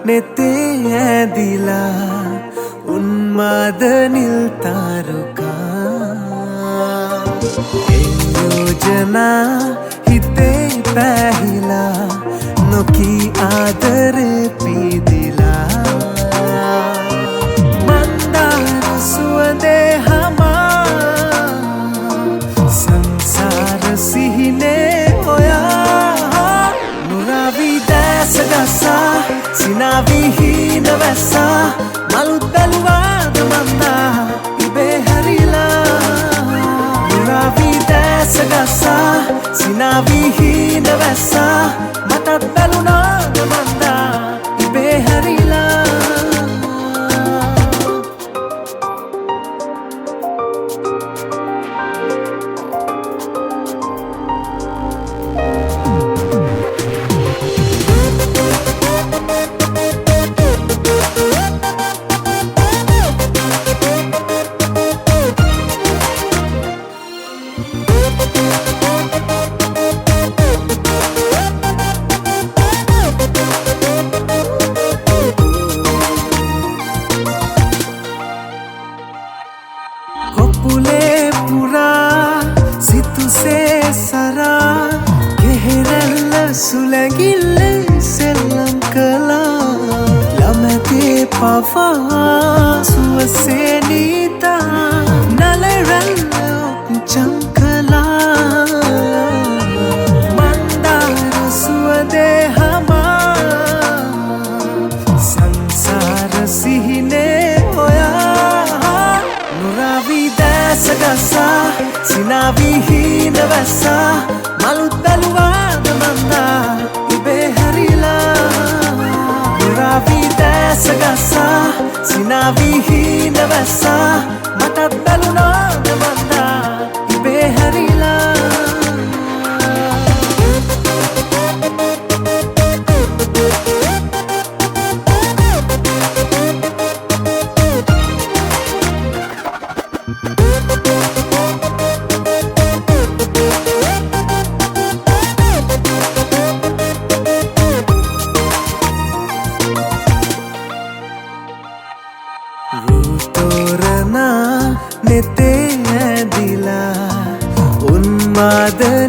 නෙතේ ඇදිලා උන්මාද නිල් තාරුකා යෝජනා හිතේ පැහිලා නොකී ආදරේ පීදිලා මන්දාර සුවඳේ හමා සංසාර සිහිනේ ඔයා නුරාවි දැස ගසා සිනාවි හීන වැස්සා මලුත් බැලුවාද මන්දා ඉබේ හැරිලා නුරාවි දැස ගසා සිනාවි හීන වැස්සා මටත් බැලුනාද මන්දා ඉබේ හැරිලා කොපුලේ පුරා සිතුසේ සරා ගෙහෙරැල්ල සුලැගිල්ලේ සෙල්ලම් කළා ළමැතේ පවා සුවසේ නීතා නලරැල්ල ඔච්චම් කළා මන්දාර සුවදේ හමා සංසාර සිහිනේ ඔයා නුරාවි දැස ගසා සිනාවි හීන වැස්සා මලුත් බැලුවාද මන්දා ඉබේ හැරිලා නුරාවි දැස ගසා සිනාවි හීන වැස්සා මටත් බැලුනාද මන්දා